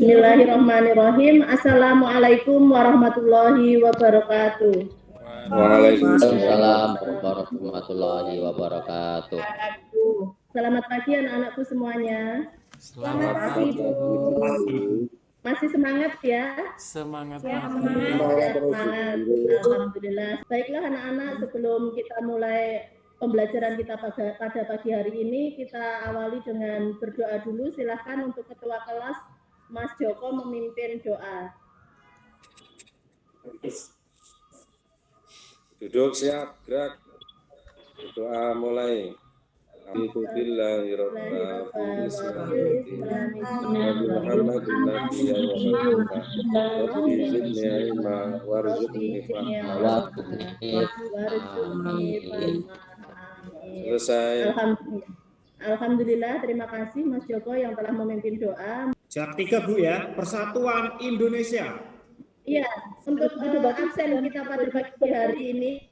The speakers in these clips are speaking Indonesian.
Bismillahirrahmanirrahim. Assalamualaikum warahmatullahi wabarakatuh. Waalaikumsalam warahmatullahi wabarakatuh. Selamat pagi anak-anakku semuanya. Selamat pagi, Bu. Masih semangat ya? Semangat. Semangat. Alhamdulillah. Baiklah anak-anak, sebelum kita mulai pembelajaran kita pada pagi hari ini, kita awali dengan berdoa dulu. Silahkan untuk ketua kelas Mas Joko memimpin doa. Duduk siap, gerak. Doa mulai. Selesai. Alhamdulillah, terima kasih Mas Joko yang telah memimpin doa. Jam 3 Bu ya, Persatuan Indonesia. Iya, untuk absen kita pada pagi hari ini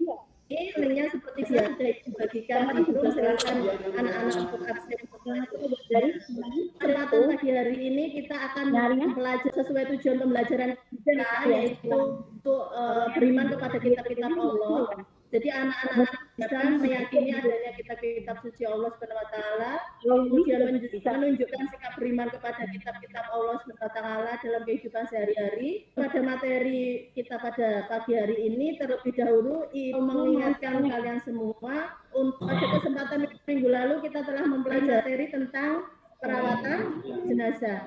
seperti biasa sudah dibagikan, silakan anak-anak untuk absen. Dari kesempatan pagi hari ini kita akan belajar sesuai tujuan pembelajaran kita, yaitu untuk beriman kepada kitab-kitab Allah. Jadi anak-anak bisa meyakini adanya kitab-kitab suci Allah Subhanahu wa taala, kemudian menunjukkan sikap beriman kepada kitab-kitab Allah Subhanahu wa taala dalam kehidupan sehari-hari. Pada materi kita pada pagi hari ini terlebih dahulu mengingatkan kalian semua untuk pada kesempatan minggu lalu kita telah mempelajari tentang perawatan jenazah.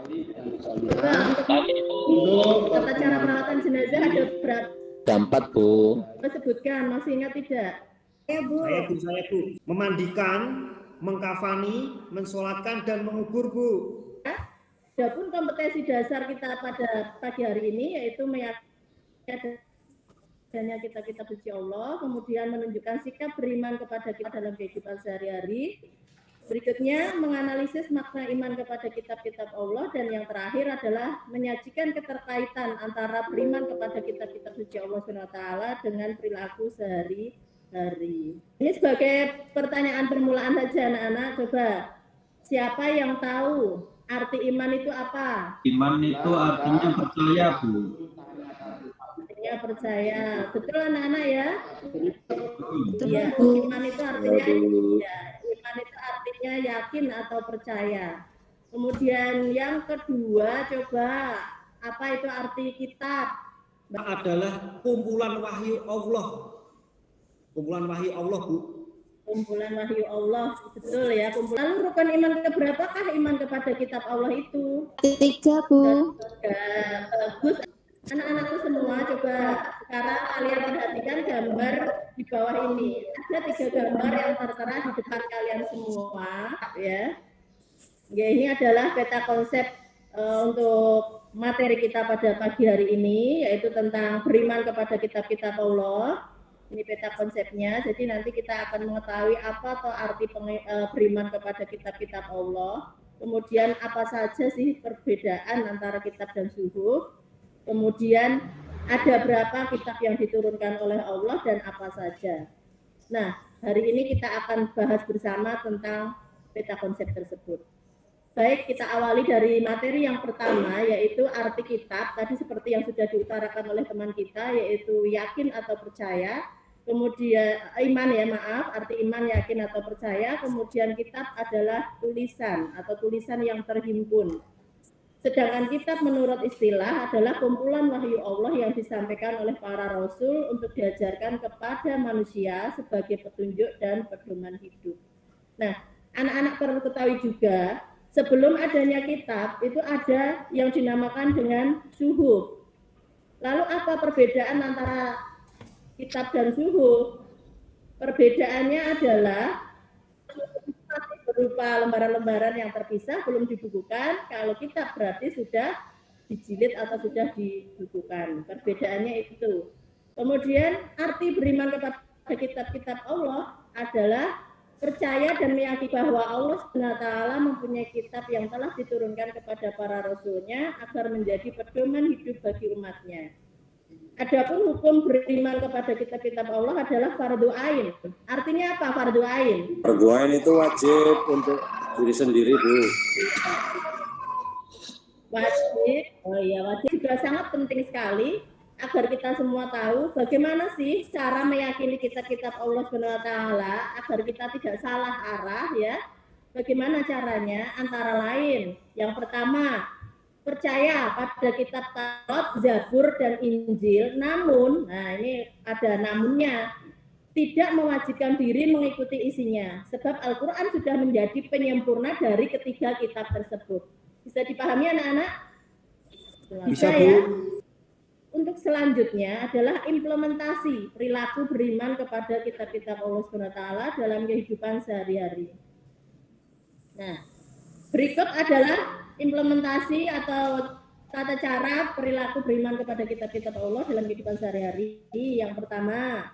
Untuk tata cara perawatan jenazah ada berapa? Jam 4, Bu. Sebutkan, masih ingat tidak? Ya, Bu. Saya Bu. Memandikan, mengkafani, mensolatkan, dan mengubur, Bu. Adapun kompetensi dasar kita pada pagi hari ini yaitu meyakini adanya kitab-kitab suci Allah, kemudian menunjukkan sikap beriman kepada kita dalam kehidupan sehari-hari. Berikutnya menganalisis makna iman kepada kitab-kitab Allah, dan yang terakhir adalah menyajikan keterkaitan antara beriman kepada kitab-kitab suci Allah SWT dengan perilaku sehari-hari. Ini sebagai pertanyaan permulaan saja anak-anak, coba siapa yang tahu arti iman itu apa? Iman itu artinya percaya, Bu. Artinya percaya, betul anak-anak ya? Iya, iman itu artinya ya. Iman itu artinya yakin atau percaya. Kemudian yang kedua, coba apa itu arti kitab? Adalah kumpulan wahyu Allah. Kumpulan wahyu Allah, Bu. Kumpulan wahyu Allah, betul ya. Lalu rukun iman keberapakah iman kepada kitab Allah itu? 3, Bu. Bagus. Anak-anakku semua, coba sekarang kalian perhatikan gambar di bawah ini. Ada 3 gambar yang tertera di depan kalian semua, ya. Ya, ini adalah peta konsep untuk materi kita pada pagi hari ini, yaitu tentang beriman kepada kitab-kitab Allah. Ini peta konsepnya. Jadi nanti kita akan mengetahui apa atau arti beriman kepada kitab-kitab Allah. Kemudian apa saja sih perbedaan antara kitab dan suhuf. Kemudian ada berapa kitab yang diturunkan oleh Allah dan apa saja. Nah, hari ini kita akan bahas bersama tentang peta konsep tersebut. Baik, kita awali dari materi yang pertama, yaitu arti kitab. Tadi seperti yang sudah diutarakan oleh teman kita, yaitu yakin atau percaya. Kemudian iman ya, maaf, arti iman, yakin atau percaya. Kemudian kitab adalah tulisan atau tulisan yang terhimpun. Sedangkan kitab menurut istilah adalah kumpulan wahyu Allah yang disampaikan oleh para rasul untuk diajarkan kepada manusia sebagai petunjuk dan pedoman hidup. Nah, anak-anak perlu ketahui juga, sebelum adanya kitab itu ada yang dinamakan dengan suhuf. Lalu apa perbedaan antara kitab dan suhuf? Perbedaannya adalah berupa lembaran-lembaran yang terpisah belum dibukukan. Kalau kitab berarti sudah dijilid atau sudah dibukukan. Perbedaannya itu. Kemudian arti beriman kepada kitab-kitab Allah adalah percaya dan meyakini bahwa Allah SWT mempunyai kitab yang telah diturunkan kepada para rasulnya agar menjadi pedoman hidup bagi umatnya. Adapun hukum beriman kepada kitab-kitab Allah adalah fardu ain. Artinya apa fardu ain? Fardu ain itu wajib untuk diri sendiri, Bu. Wajib, oh iya wajib juga sangat penting sekali agar kita semua tahu bagaimana sih cara meyakini kitab-kitab Allah Subhanahu wa taala agar kita tidak salah arah ya. Bagaimana caranya? Antara lain, yang pertama, percaya pada kitab Taurat, Zabur dan Injil, namun, nah ini ada namunnya, tidak mewajibkan diri mengikuti isinya, sebab Al-Quran sudah menjadi penyempurna dari ketiga kitab tersebut. Bisa dipahami anak-anak? Bisa, Bu. Ya. Untuk selanjutnya adalah implementasi perilaku beriman kepada kitab-kitab Allah SWT dalam kehidupan sehari-hari. Nah, berikut adalah implementasi atau tata cara perilaku beriman kepada kitab-kitab Allah dalam kehidupan sehari-hari. Yang pertama,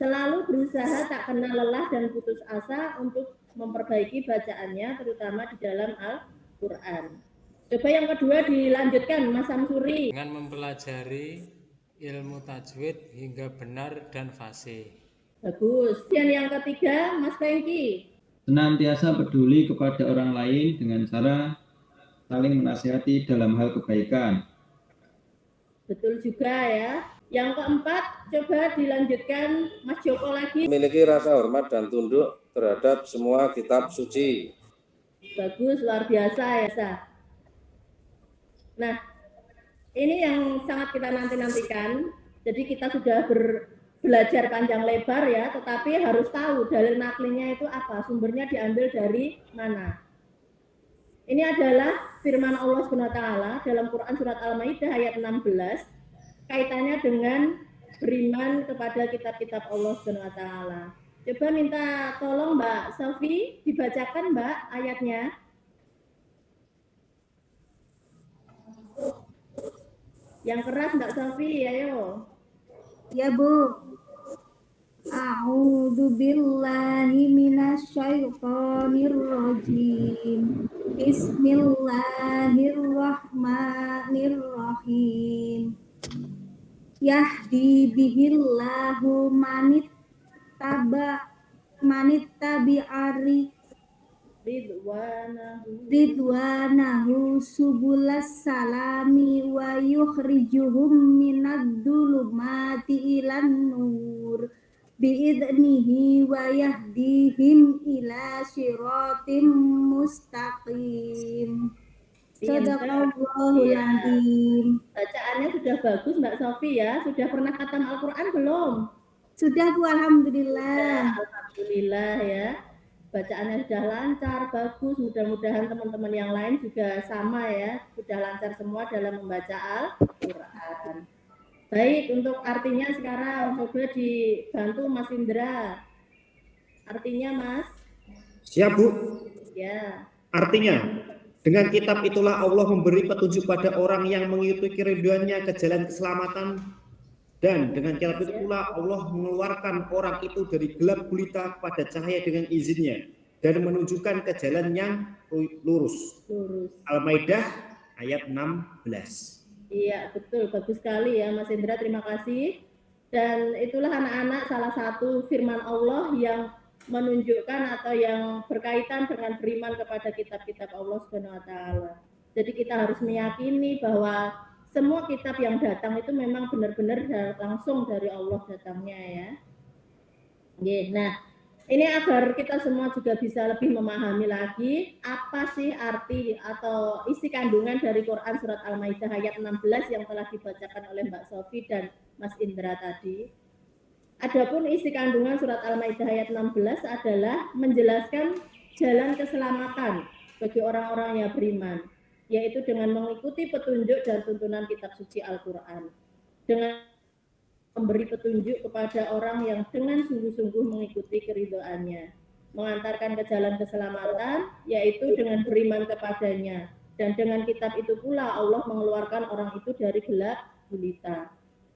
selalu berusaha tak kenal lelah dan putus asa untuk memperbaiki bacaannya, terutama di dalam Al-Quran. Coba yang kedua dilanjutkan, Mas Samsuri. Dengan mempelajari ilmu tajwid hingga benar dan fasih. Bagus. Dan yang ketiga, Mas Fengki. Senantiasa peduli kepada orang lain dengan cara saling menasihati dalam hal kebaikan. Betul juga ya. Yang keempat, coba dilanjutkan Mas Joko lagi. Memiliki rasa hormat dan tunduk terhadap semua kitab suci. Bagus, luar biasa ya. Nah, ini yang sangat kita nanti-nantikan. Jadi kita sudah belajar panjang lebar ya, tetapi harus tahu dalil naklinya itu apa, sumbernya diambil dari mana. Ini adalah firman Allah SWT dalam Quran surat Al-Maidah ayat 16, kaitannya dengan beriman kepada kitab-kitab Allah SWT. Coba minta tolong Mbak Sofi dibacakan Mbak ayatnya. Yang keras Mbak Sofi, ayo. Ya Bu. A'udzu billahi minasyaitonir rajim. Bismillahirrahmanirrahim. Yahdi bihillahu manittabi'ari ridwanahu subulas salami wa yukhrijuhum minadh-dhulumati ilan nur biidnihi wa yahdihim ila siratim mustaqim. Sadaqallahul azim. Bacaannya sudah bagus Mbak Sofi ya. Sudah pernah khatam Al-Quran belum? Sudah Bu, alhamdulillah. Alhamdulillah ya. Bacaannya sudah lancar, bagus. Mudah-mudahan teman-teman yang lain juga sama ya. Sudah lancar semua dalam membaca Al-Quran. Baik, untuk artinya sekarang coba dibantu Mas Indra. Artinya Mas? Siap Bu. Ya. Artinya, dengan kitab itulah Allah memberi petunjuk pada orang yang mengikuti ridhoannya ke jalan keselamatan, dan dengan kitab itu pula Allah mengeluarkan orang itu dari gelap gulita kepada cahaya dengan izinnya dan menunjukkan ke jalan yang lurus. Al-Maidah ayat 16. Iya, betul. Bagus sekali ya Mas Indra, terima kasih. Dan itulah anak-anak salah satu firman Allah yang menunjukkan atau yang berkaitan dengan beriman kepada kitab-kitab Allah Subhanahu wa taala. Jadi kita harus meyakini bahwa semua kitab yang datang itu memang benar-benar langsung dari Allah datangnya ya. Nah, ini agar kita semua juga bisa lebih memahami lagi apa sih arti atau isi kandungan dari Quran surat Al-Maidah ayat 16 yang telah dibacakan oleh Mbak Sofi dan Mas Indra tadi. Adapun isi kandungan surat Al-Maidah ayat 16 adalah menjelaskan jalan keselamatan bagi orang-orang yang beriman, yaitu dengan mengikuti petunjuk dan tuntunan kitab suci Al-Quran, dengan memberi petunjuk kepada orang yang dengan sungguh-sungguh mengikuti keridhoannya, mengantarkan ke jalan keselamatan, yaitu dengan beriman kepadanya, dan dengan kitab itu pula Allah mengeluarkan orang itu dari gelap gulita,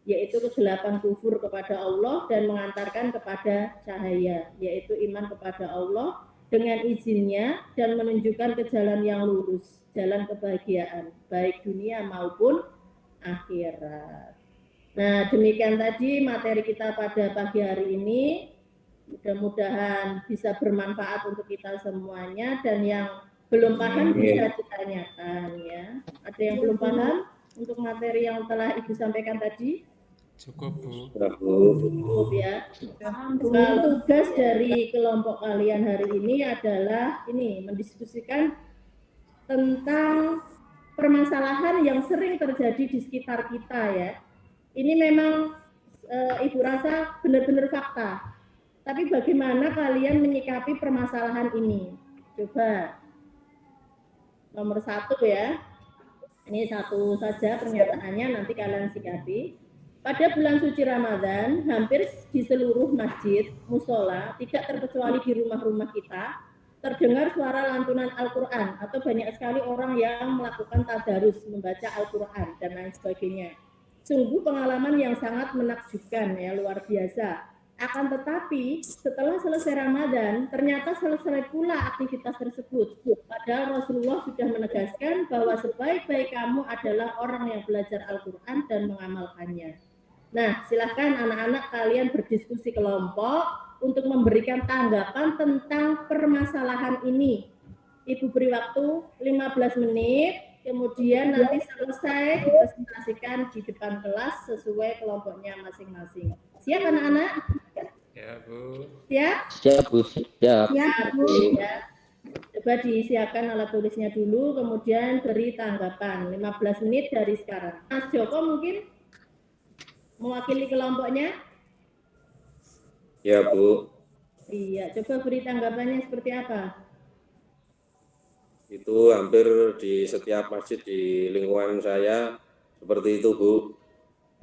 yaitu kegelapan kufur kepada Allah dan mengantarkan kepada cahaya, yaitu iman kepada Allah dengan izinnya dan menunjukkan ke jalan yang lurus, jalan kebahagiaan, baik dunia maupun akhirat. Nah, demikian tadi materi kita pada pagi hari ini. Mudah-mudahan bisa bermanfaat untuk kita semuanya, dan yang Belum paham bisa ditanyakan ya. Ada yang belum paham untuk materi yang telah Ibu sampaikan tadi? Cukup, Bu. Ya, Bu. Cukup ya. Nah, tugas dari kelompok kalian hari ini adalah ini mendiskusikan tentang permasalahan yang sering terjadi di sekitar kita ya. Ini memang Ibu rasa benar-benar fakta. Tapi bagaimana kalian menyikapi permasalahan ini? Coba nomor 1 ya. Ini satu saja pernyataannya, nanti kalian sikapi. Pada bulan suci Ramadan, hampir di seluruh masjid, musola, tidak terkecuali di rumah-rumah kita, terdengar suara lantunan Al-Quran atau banyak sekali orang yang melakukan tadarus, membaca Al-Quran dan lain sebagainya. Sungguh pengalaman yang sangat menakjubkan ya, luar biasa. Akan tetapi setelah selesai Ramadan, ternyata selesai pula aktivitas tersebut. Padahal Rasulullah sudah menegaskan bahwa sebaik-baik kamu adalah orang yang belajar Al-Quran dan mengamalkannya. Nah, silahkan anak-anak kalian berdiskusi kelompok untuk memberikan tanggapan tentang permasalahan ini. Ibu beri waktu 15 menit, kemudian nanti selesai dipresentasikan di depan kelas sesuai kelompoknya masing-masing. Siap anak-anak? Ya, Bu. Siap? Siap, Bu. Siap. Ya, Bu. Ya. Coba disiapkan alat tulisnya dulu, kemudian beri tanggapan 15 menit dari sekarang. Mas Joko mungkin mewakili kelompoknya? Ya, Bu. Iya, coba beri tanggapannya seperti apa? Itu hampir di setiap masjid di lingkungan saya seperti itu, Bu.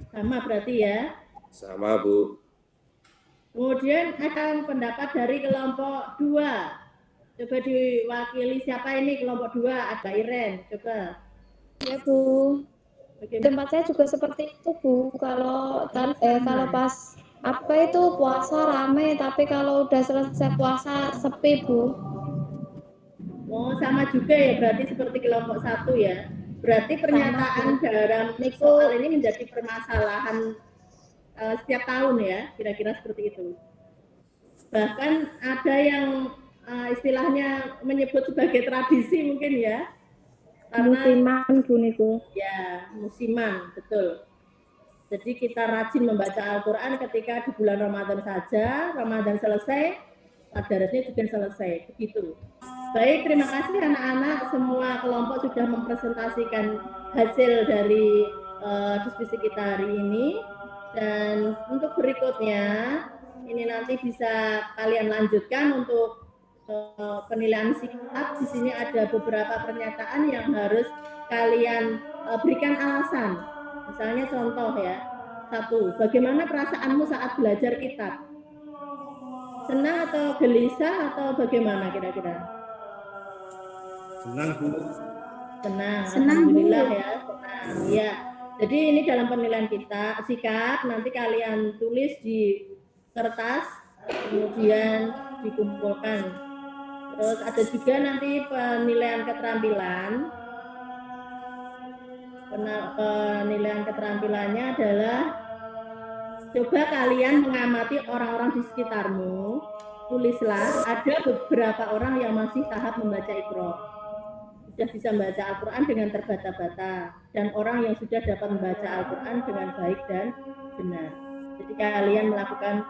Sama berarti ya? Sama, Bu. Kemudian ada pendapat dari kelompok 2. Coba diwakili siapa ini kelompok 2? Ada Iren, coba. Ya Bu, Bagaimana? tempat saya juga seperti itu Bu. Kalau pas apa itu puasa rame, tapi kalau udah selesai puasa sepi Bu. Oh, sama juga ya, berarti seperti kelompok 1 ya. Berarti pernyataan dalam soal ini menjadi permasalahan setiap tahun ya, kira-kira seperti itu. Bahkan ada yang istilahnya menyebut sebagai tradisi mungkin ya. Karena Musiman Bu niku. ya, musiman, betul. Jadi kita rajin membaca Al-Quran ketika di bulan Ramadan saja, Ramadan selesai, tadarusnya juga selesai, begitu. Baik, terima kasih anak-anak, semua kelompok sudah mempresentasikan hasil dari diskusi kita hari ini. Dan untuk berikutnya, ini nanti bisa kalian lanjutkan untuk penilaian sikap. Di sini ada beberapa pernyataan yang harus kalian berikan alasan. Misalnya contoh ya, 1, bagaimana perasaanmu saat belajar kitab? Senang atau gelisah atau bagaimana kira-kira? Senang, Bu. Senang, Senang, alhamdulillah Bu. ya, senang. Iya. Jadi ini dalam penilaian kita sikap nanti kalian tulis di kertas, kemudian dikumpulkan. Terus ada juga nanti penilaian keterampilan. Penilaian keterampilannya adalah coba kalian mengamati orang-orang di sekitarmu. Tulislah ada beberapa orang yang masih tahap membaca Iqra. Sudah bisa membaca Al-Quran dengan terbata-bata, dan orang yang sudah dapat membaca Al-Quran dengan baik dan benar. Jadi kalian melakukan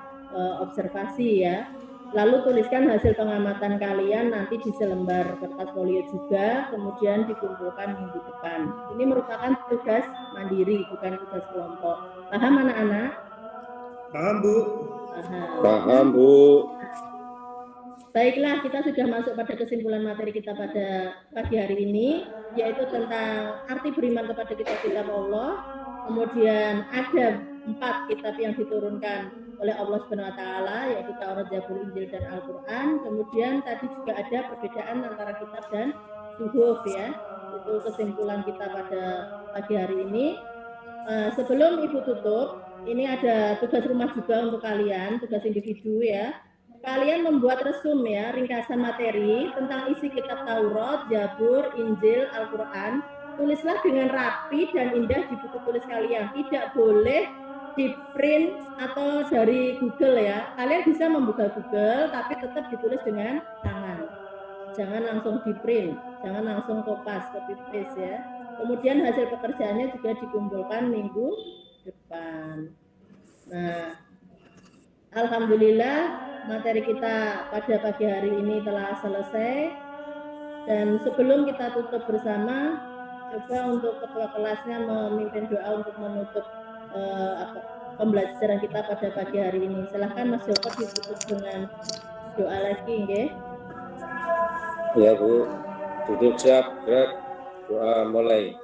observasi ya, lalu tuliskan hasil pengamatan kalian nanti di selembar kertas folio juga, kemudian dikumpulkan minggu depan. Ini merupakan tugas mandiri, bukan tugas kelompok. Paham anak-anak? Paham, Bu? Paham. Paham, Bu. Baiklah, kita sudah masuk pada kesimpulan materi kita pada pagi hari ini, yaitu tentang arti beriman kepada kitab-kitab Allah. Kemudian ada 4 kitab yang diturunkan oleh Allah Subhanahu wa taala, yaitu Taurat, Zabur, Injil dan Al-Qur'an. Kemudian tadi juga ada perbedaan antara kitab dan suhuf ya. Itu kesimpulan kita pada pagi hari ini. Sebelum Ibu tutup, ini ada tugas rumah juga untuk kalian, tugas individu ya. Kalian membuat resum ya, ringkasan materi tentang isi kitab Taurat, Zabur, Injil, Al-Quran. Tulislah dengan rapi dan indah di buku tulis kalian. Tidak boleh di print atau dari Google ya. Kalian bisa membuka Google, tapi tetap ditulis dengan tangan. Jangan langsung di print. jangan langsung copy paste ya. Kemudian hasil pekerjaannya juga dikumpulkan minggu depan. Nah, alhamdulillah materi kita pada pagi hari ini telah selesai. Dan sebelum kita tutup bersama, coba untuk ketua kelasnya memimpin doa untuk menutup pembelajaran kita pada pagi hari ini. Silahkan Mas Joko ditutup dengan doa lagi, nggih. Ya Bu, duduk siap, gerak, doa mulai.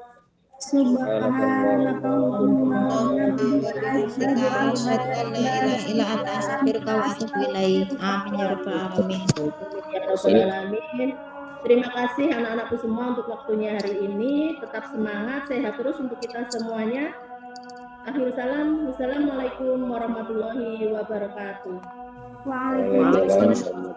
Terima kasih anak-anakku semua untuk waktunya hari ini. Tetap semangat, sehat terus untuk kita semuanya. Akhir salam, wassalamualaikum warahmatullahi wabarakatuh. Waalaikumsalam.